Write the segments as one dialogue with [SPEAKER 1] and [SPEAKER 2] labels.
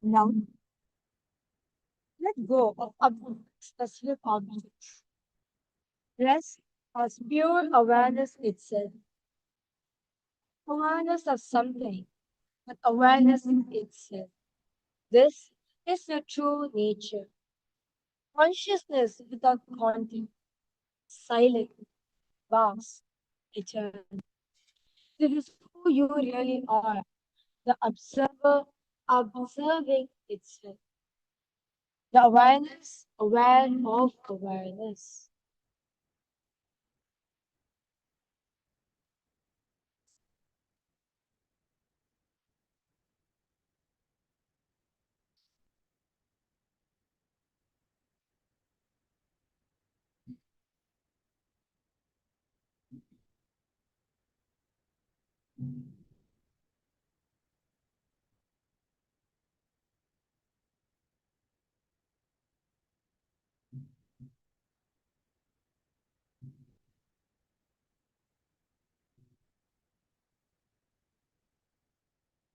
[SPEAKER 1] Now, let go of specific objects. Rest as pure awareness itself. Awareness of something, but awareness in itself. This is the true nature. Consciousness without content, silent, vast, eternal. This is who you really are, the observer observing itself. The awareness, aware of awareness.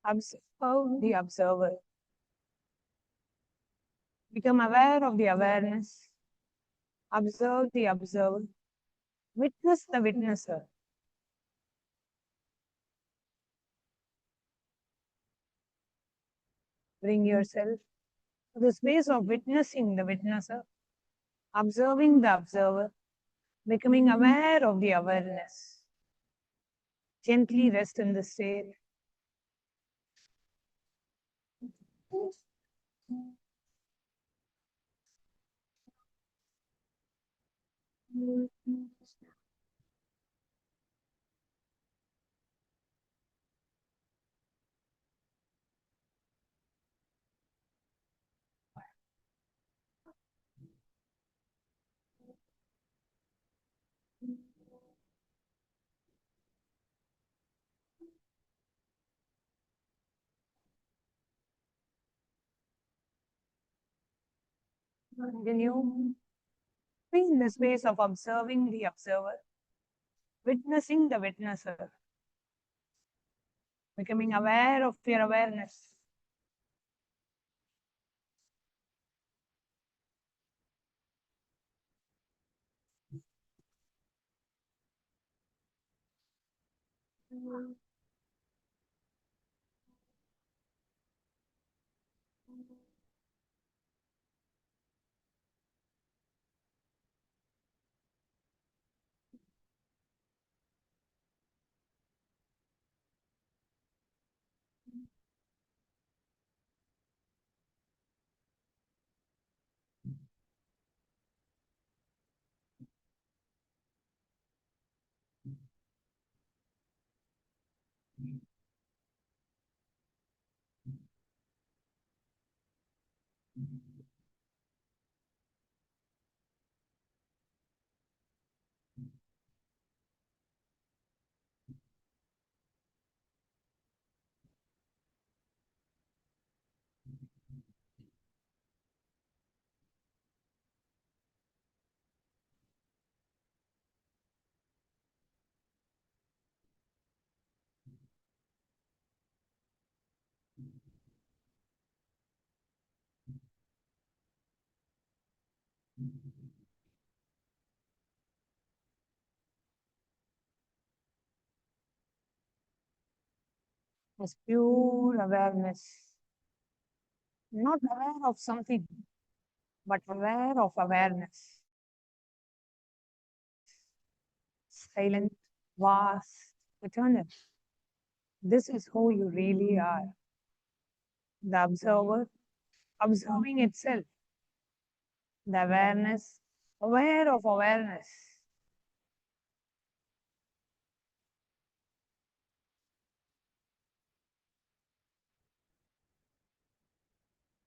[SPEAKER 2] Observe the observer. Become aware of the awareness. Observe the observer. Witness the witnesser. Bring yourself to the space of witnessing the witnesser, observing the observer, becoming aware of the awareness. Gently rest in the state. Continue. Be in the space of observing the observer, witnessing the witnesser, becoming aware of your awareness. As pure awareness, not aware of something, but aware of awareness. Silent, vast, eternal. This is who you really are. The observer, observing itself. The awareness, aware of awareness.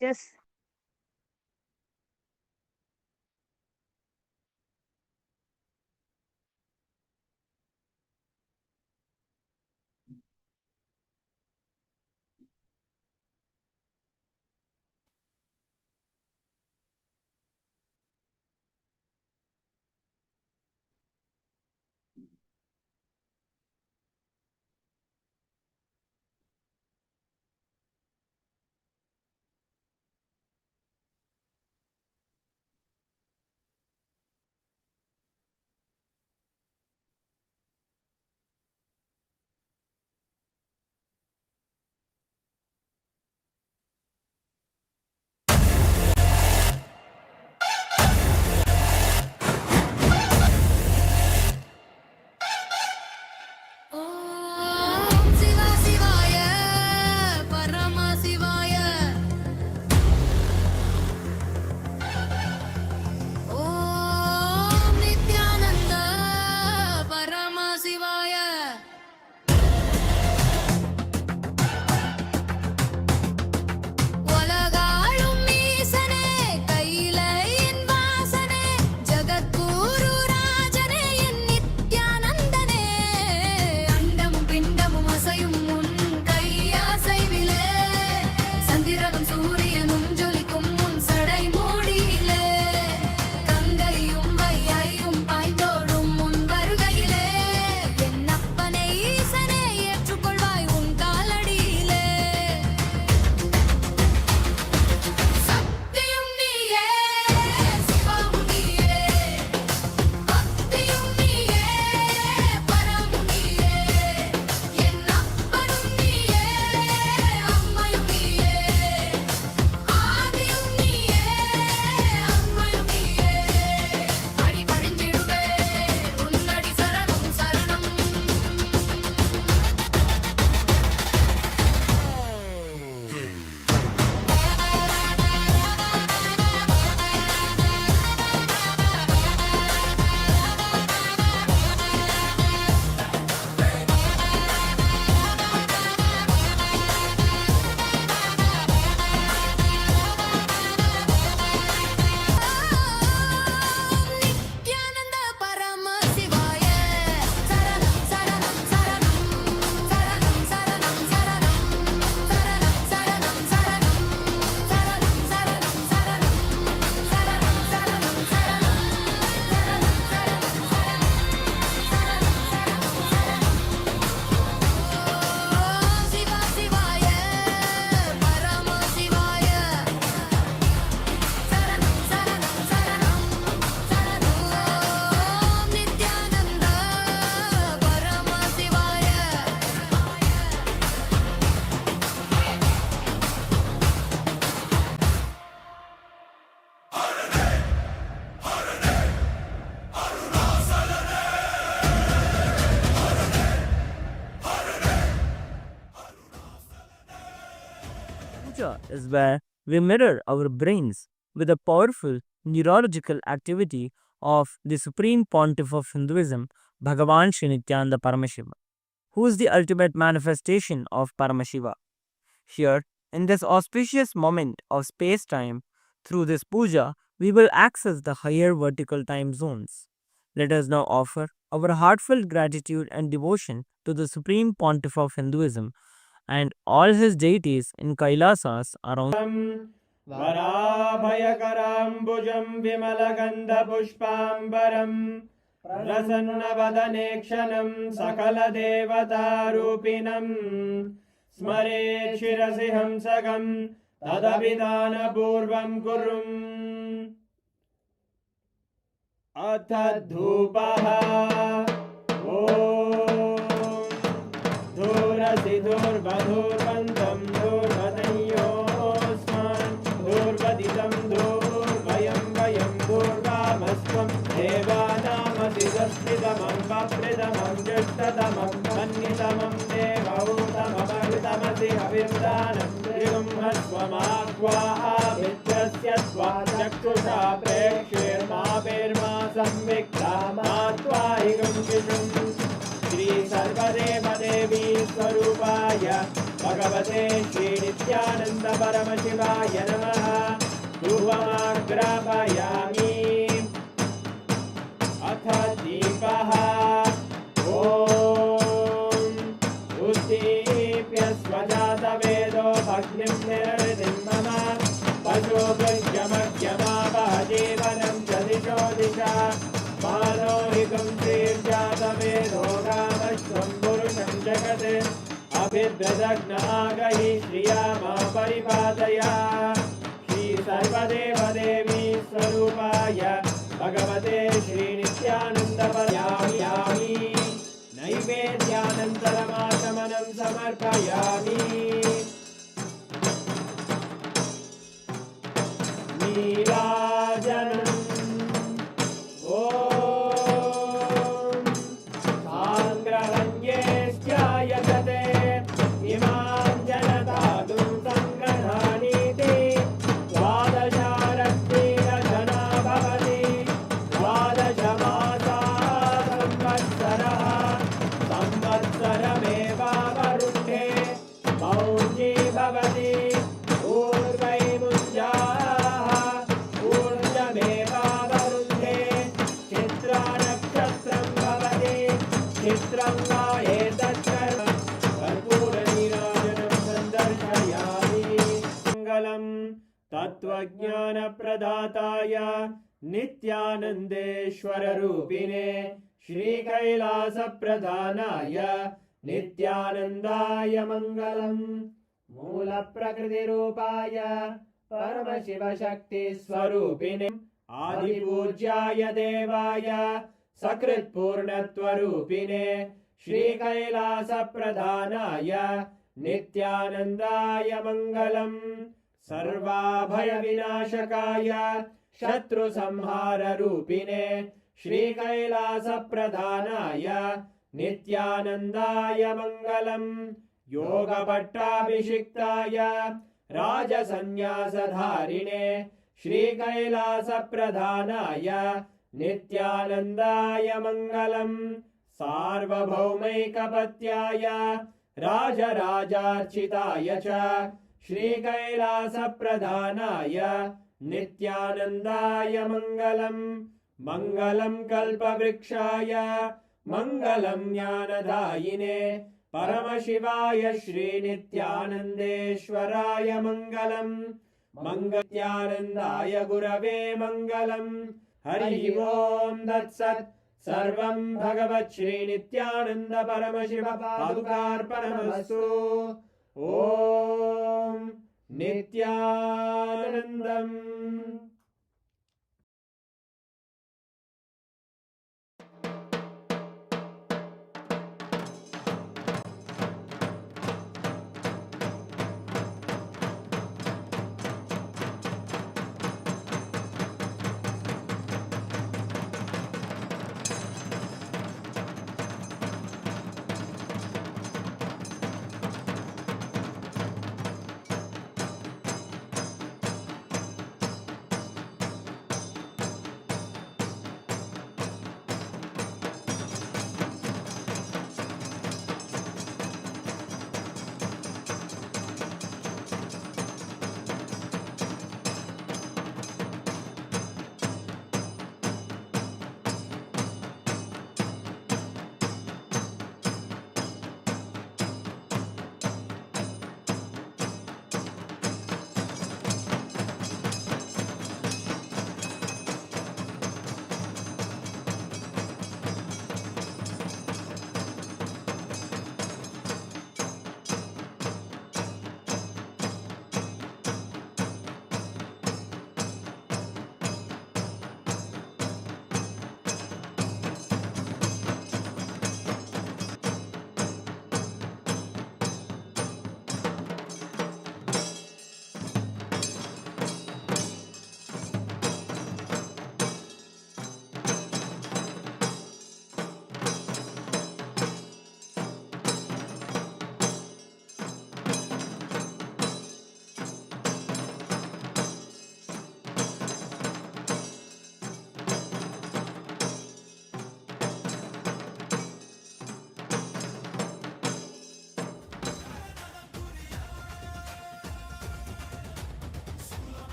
[SPEAKER 2] Just
[SPEAKER 3] is where we mirror our brains with the powerful neurological activity of the Supreme Pontiff of Hinduism, Bhagavan Sri Nithyananda Paramashiva, who is the ultimate manifestation of Paramashiva. Here, in this auspicious moment of space time, through this puja, we will access the higher vertical time zones. Let us now offer our heartfelt gratitude and devotion to the Supreme Pontiff of Hinduism and all his deities in Kailasas around.
[SPEAKER 4] वराभयकराम्बुजं विमलगन्धपुष्पाम्बरं प्रसन्नवदने क्षणं सकलदेवतारूपिणं स्मरेत् शिरसि हंसकं तदभिधानपूर्वं कुर्वम् अथ धूपः ॐ धूरसि धूर्वधूर्वन्तं धूर्वदयोस्मान् धूर्वदितं धूर्वयं वयं धूर्वामस्त्वं देवानामसिदस्मिदमं वप्रिदमं जुष्टतमं मन्यतमं देवहूतममृतमसि हविर्दानं त्रिगुंहस्वमाह्वाः मित्रस्य त्वा चक्षुषा प्रेक्ष्येर्मा संविक्ता मा त्वाहिगं शिशुम् श्री सर्वदेवदेवी स्वरूपाय भगवते श्री नित्यानंद परमशिवाय नमः धूपमाग्रापयामि अथ दीपः ॐ उद्दीप्य स्वजातवेदो भग्निं निरृतिं मम पशुभृत्यमग्यमावह जीवनं च दिशो दिशा मानोहिकं श्रीर्जातवेदो रामश्वं पुरुषं जगत् अभिभ्रदग्नागहि श्रिया मा परिपादया श्री सर्वदेवदेवी स्वरूपाय भगवते श्री नित्यानंद यामि नैवेद्यानन्तरमाचमनं समर्पयामि नीराजनम् तत्त्वज्ञानप्रदाताय नित्यानन्देश्वर रूपिणे श्री कैलासप्रधानाय नित्यानन्दाय मङ्गलम् मूलप्रकृतिरूपाय परमशिवशक्तिस्वरूपिणे आदिपूज्याय देवाय सकृत्पूर्णत्वरूपिणे श्री कैलासप्रधानाय नित्यानन्दाय मङ्गलम् सर्वाभयविनाशकाय शत्रुसंहाररूपिणे श्री कैलासप्रधानाय नित्यानन्दाय मङ्गलम् योगपट्टाभिषिक्ताय राजसन्न्यासधारिणे श्री कैलासप्रधानाय नित्यानन्दाय मङ्गलम् सार्वभौमैकपत्याय राजराजार्चिताय च श्री कैलासप्रधानाय नित्यानन्दाय मङ्गलम् मङ्गलं कल्पवृक्षाय मङ्गलं ज्ञानदायिने परमशिवाय श्री नित्यानन्देश्वराय मङ्गलम् मङ्गल्यानन्दाय गुरवे मङ्गलम् हरि ओं तत्सत् सर्वं भगवत् श्री नित्यानन्द परमशिव पादुकार्पणमस्तु ॐ नित्यानन्दम्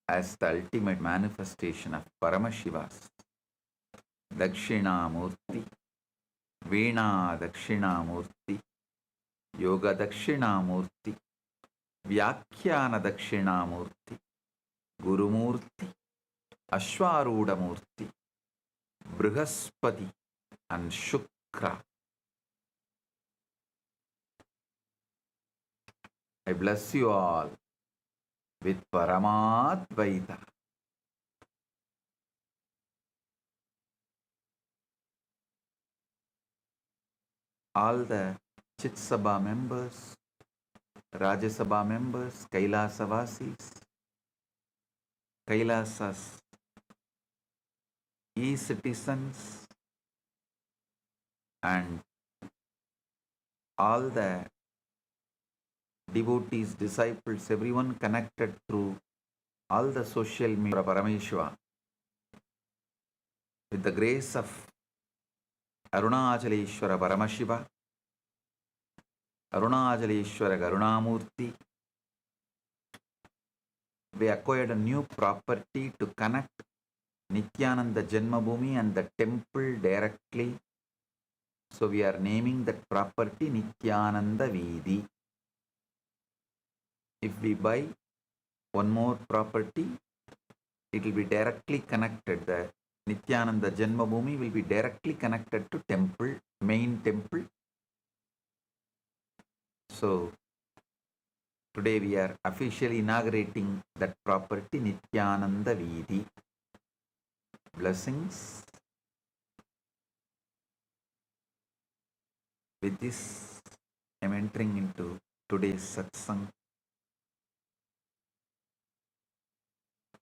[SPEAKER 5] as the ultimate manifestation of Paramashiva's Dakshinamurti, Veena Dakshinamurti, Yoga Dakshinamurti, Vyakhyana Dakshinamurti, Gurumurti, Ashwarudamurti, Brihaspati and Shukra. I bless you all with Paramadvaita. All the Chit Sabha members, Rajya Sabha members, Kailasa Vasis, Kailasas, e-citizens, and all the devotees, disciples, everyone connected through all the social media, Parameshwara, with the grace of Arunachaleshwara Paramashiva, Arunachaleshwara Karunamurti, we acquired a new property to connect Nithyananda Janmabhoomi and the temple directly. So we are naming that property Nithyananda Veedi. If we buy one more property, it will be directly connected. The Nithyananda Janmabhoomi will be directly connected to temple, main temple. So today we are officially inaugurating that property Nithyananda Veedi. Blessings. With this, I am entering into today's satsang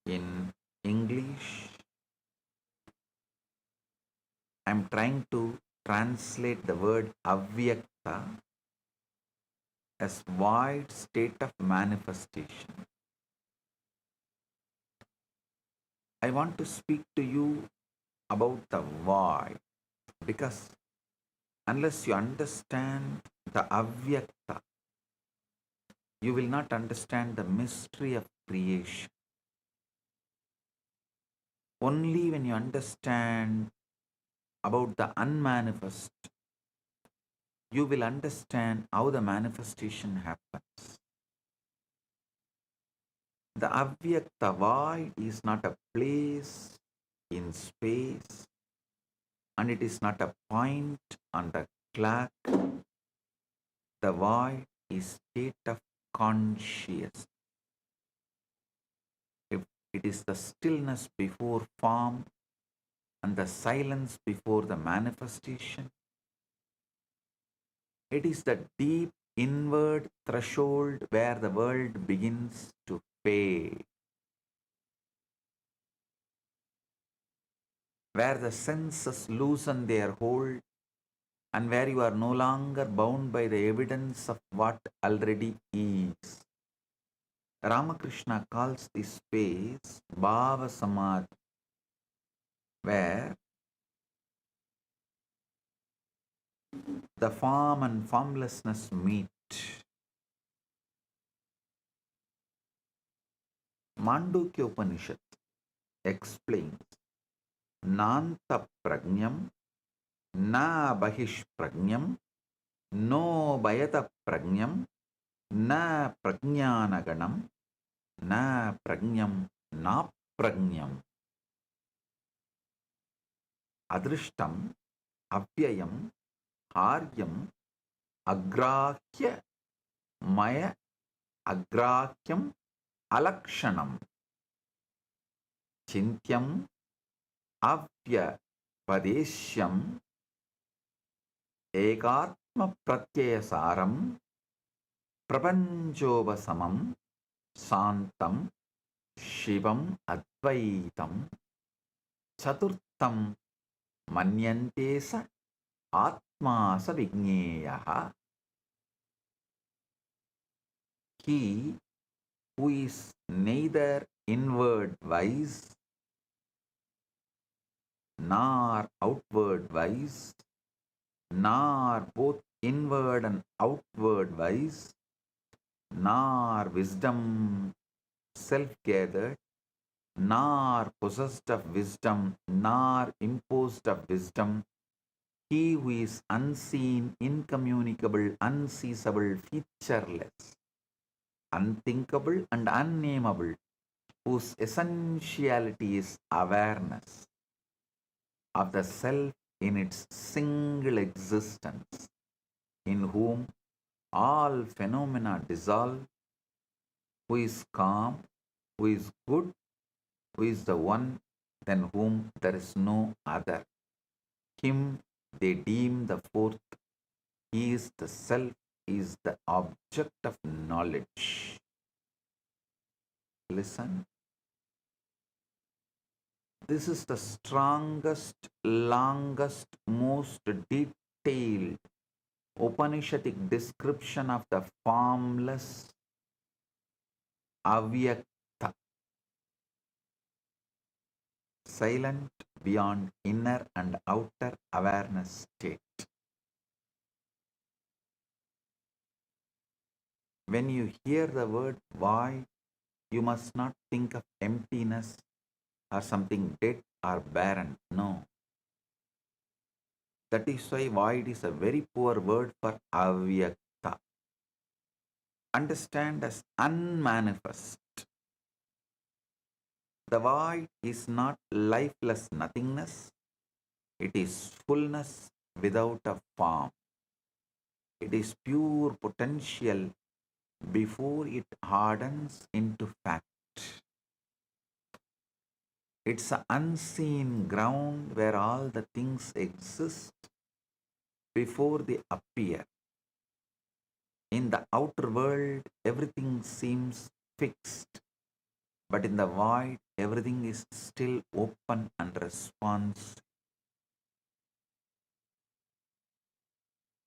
[SPEAKER 5] in English. I am trying to translate the word avyakta as void state of manifestation. I want to speak to you about the void because unless you understand the avyakta, you will not understand the mystery of creation. Only when you understand about the unmanifest, you will understand how the manifestation happens. The avyakta void is not a place in space, and it is not a point on the clock. The void is state of consciousness. If it is the stillness before form and the silence before the manifestation, it is the deep inward threshold where the world begins to fade, where the senses loosen their hold, and where you are no longer bound by the evidence of what already is. Ramakrishna calls this space Bhava Samadhi, where the form and formlessness meet. Mandukya Upanishad explains Nanta Prajnam, Na Bahish Prajnam, No Bayata Prajnam, Na Prajnanaganam, Na Prajnam, Na Prajnam. Adrishtam, Avyayam, Haryam, Agrahya, Maya, Agrahyam, Alakshanam, Chintyam, Avya, Padeshyam, Ekatma Pratyasaram, Prapanchovasamam, Santam, Shivam Advaitam, Chaturtam, Manyantesa, Atmasa Vigneyaha. He who is neither inward wise nor outward wise, nor both inward and outward wise, nor wisdom self-gathered, nor possessed of wisdom, nor imposed of wisdom, he who is unseen, incommunicable, unseizable, featureless, unthinkable, and unnameable, whose essentiality is awareness of the self in its single existence, in whom all phenomena dissolve, who is calm, who is good, who is the one than whom there is no other. Him they deem the fourth. He is the self, he is the object of knowledge. Listen. This is the strongest, longest, most detailed Upanishadic description of the formless, avyakta, silent beyond inner and outer awareness state. When you hear the word void, you must not think of emptiness or something dead or barren. No. That is why void is a very poor word for avyakta. Understand as unmanifest. The void is not lifeless nothingness. It is fullness without a form. It is pure potential before it hardens into fact. It's an unseen ground where all the things exist before they appear. In the outer world, everything seems fixed, but in the void, everything is still open and responsive.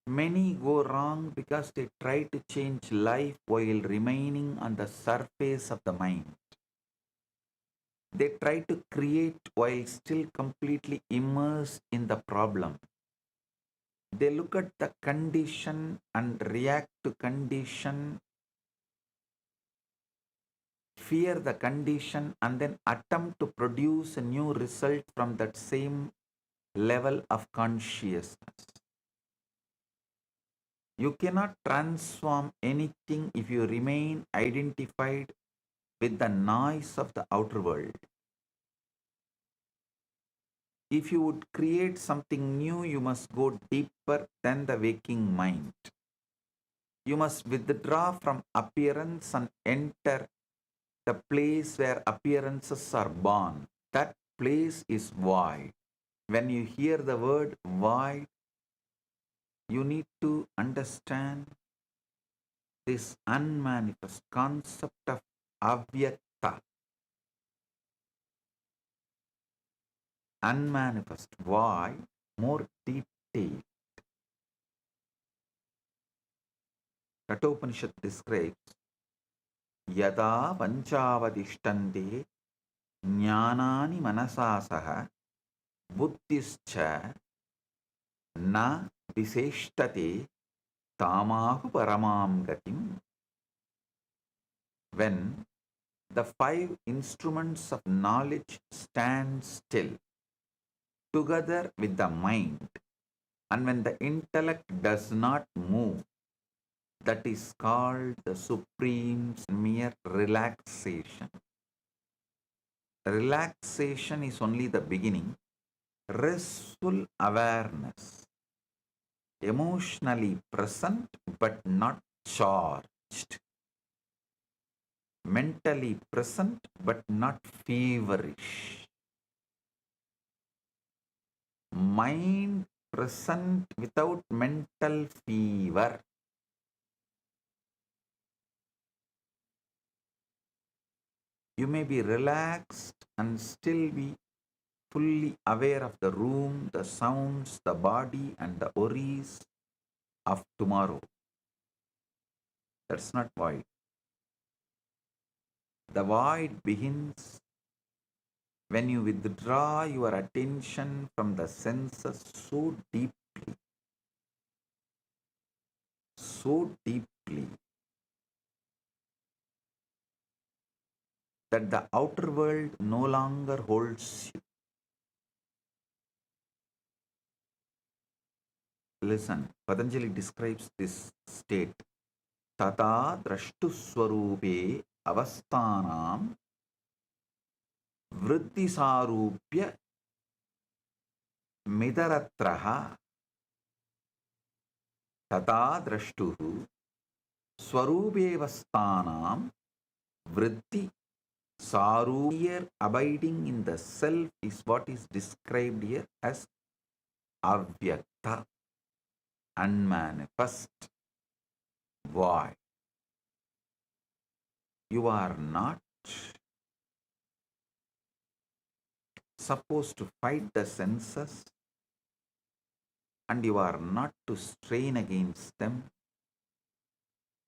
[SPEAKER 5] Many go wrong because they try to change life while remaining on the surface of the mind. They try to create while still completely immersed in the problem. They look at the condition and react to condition, fear the condition, and then attempt to produce a new result from that same level of consciousness. You cannot transform anything if you remain identified with the noise of the outer world. If you would create something new, you must go deeper than the waking mind. You must withdraw from appearance and enter the place where appearances are born. That place is void. When you hear the word void, you need to understand this unmanifest concept of avyakta. Unmanifest void, more detailed. Kathopanishad describes Yada vanchavadishtante jnanani manasasaha buddhischa na viseshtate tamahu paramam gatim. When the five instruments of knowledge stand still together with the mind, and when the intellect does not move, that is called the supreme mere relaxation. Relaxation is only the beginning. Restful awareness, emotionally present but not charged, mentally present but not feverish, mind present without mental fever. You may be relaxed and still be fully aware of the room, the sounds, the body, and the worries of tomorrow. That's not void. The void begins when you withdraw your attention from the senses so deeply, that the outer world no longer holds you. Listen, Patanjali describes this state. Tata drashtu swarupe avasthanam vritti sarupya midaratraha tata drashtuhu swarupe avasthanam vritti saru. Here abiding in the self is what is described here as avyakta, unmanifest. Why? You are not supposed to fight the senses, and you are not to strain against them.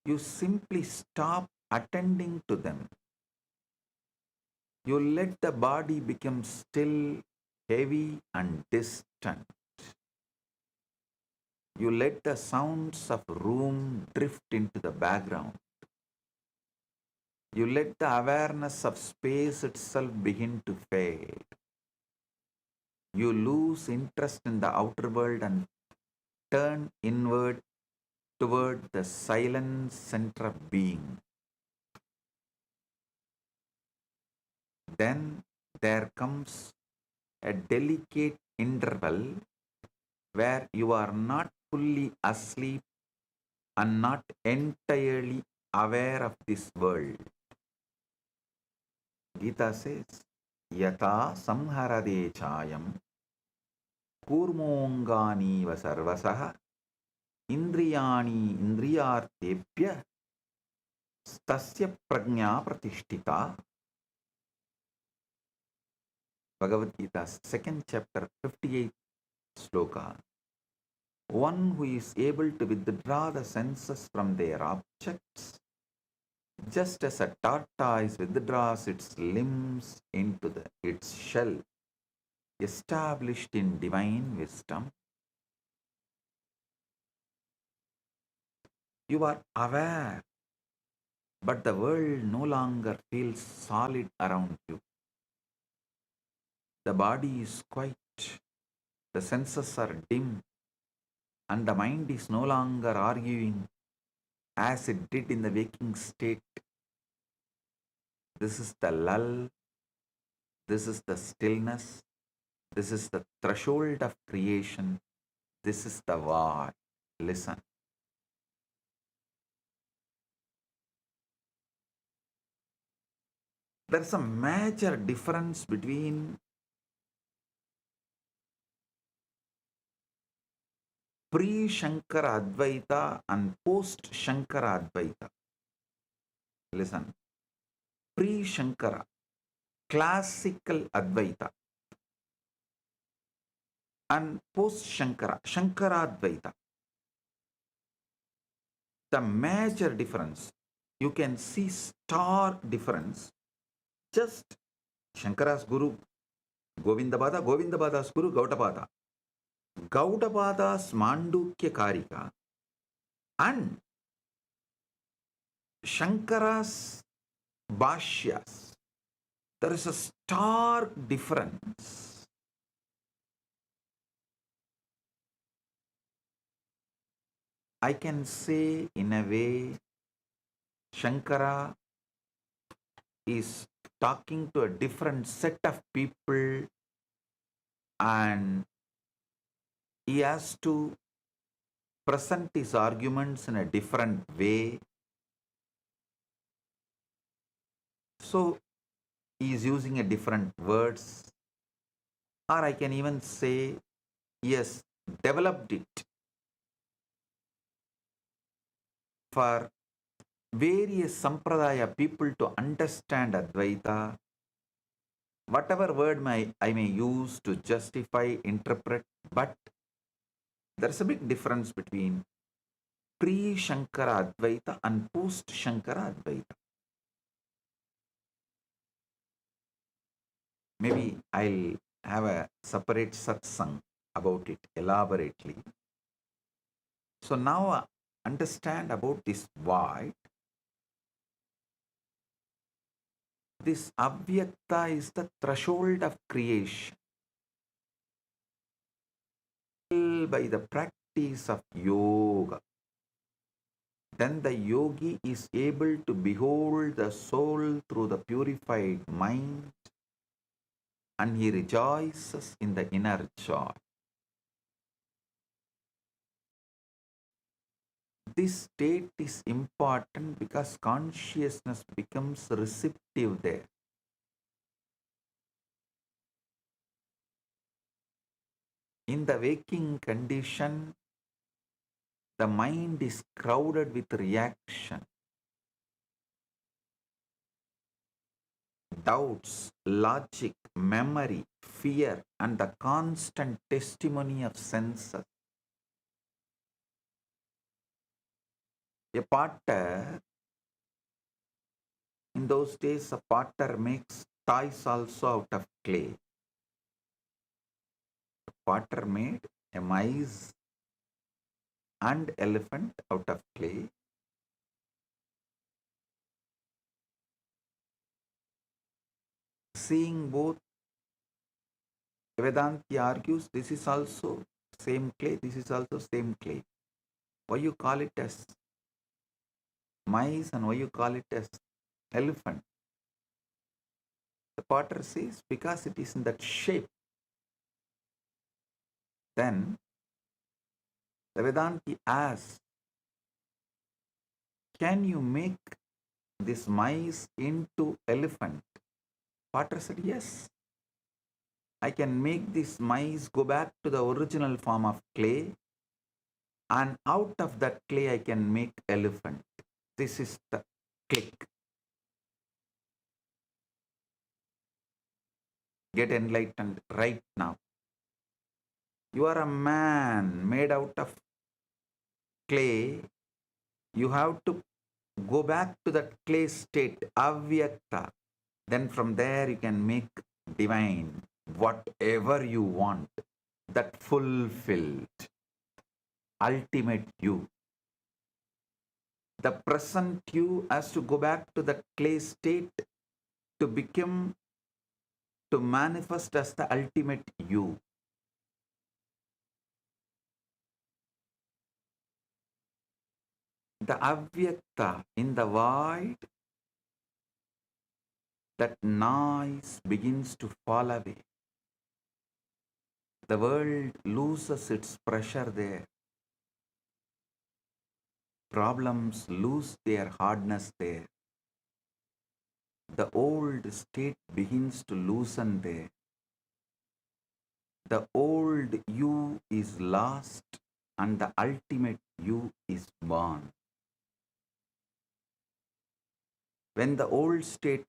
[SPEAKER 5] You simply stop attending to them. You let the body become still, heavy, and distant. You let the sounds of room drift into the background. You let the awareness of space itself begin to fade. You lose interest in the outer world and turn inward toward the silent center of being. Then there comes a delicate interval where you are not fully asleep and not entirely aware of this world. Gita says, Yata samharade chayam kurmongani vasarvasaha indriyani indriyartebhya stasya prajna pratishtita. Bhagavad Gita, 2nd chapter, 58th sloka. One who is able to withdraw the senses from their objects, just as a tortoise withdraws its limbs into its shell, established in divine wisdom. You are aware, but the world no longer feels solid around you. The body is quiet, the senses are dim, and the mind is no longer arguing as it did in the waking state. This is the lull, this is the stillness, this is the threshold of creation, this is the void. Listen. There's a major difference between pre-Shankara Advaita and post-Shankara Advaita. Listen. Pre-Shankara, classical Advaita, and post-Shankara, Shankara Advaita. The major difference, you can see stark difference. Just Shankara's Guru, Govindabada, Govindabada's Guru, Gautapada. Gautapada's Mandukya Karika and Shankara's Bhashyas. There is a stark difference. I can say in a way, Shankara is talking to a different set of people and he has to present his arguments in a different way. So he is using a different words, or I can even say he has developed it for various sampradaya people to understand Advaita. Whatever word I may use to justify, interpret, but there's a big difference between pre-Shankara Advaita and post-Shankara Advaita. Maybe I'll have a separate satsang about it elaborately. So now understand about this void. This avyakta is the threshold of creation. By the practice of yoga, then the yogi is able to behold the soul through the purified mind, and he rejoices in the inner joy. This state is important because consciousness becomes receptive there. In the waking condition, the mind is crowded with reaction, doubts, logic, memory, fear, and the constant testimony of senses. A potter, in those days, a potter makes toys also out of clay. The potter made a mice and elephant out of clay. Seeing both, Vedanti argues this is also same clay, this is also same clay. Why you call it as mice and why you call it as elephant? The potter says because it is in that shape. Then the Vedanti asks, can you make this mice into elephant? Potter said, yes. I can make this mice go back to the original form of clay, and out of that clay I can make elephant. This is the click. Get enlightened right now. You are a man made out of clay. You have to go back to that clay state, avyakta. Then from there you can make divine, whatever you want, that fulfilled, ultimate you. The present you has to go back to that clay state to become, to manifest as the ultimate you. The avyakta in the void, that noise begins to fall away. The world loses its pressure there. Problems lose their hardness there. The old state begins to loosen there. The old you is lost and the ultimate you is born. When the old state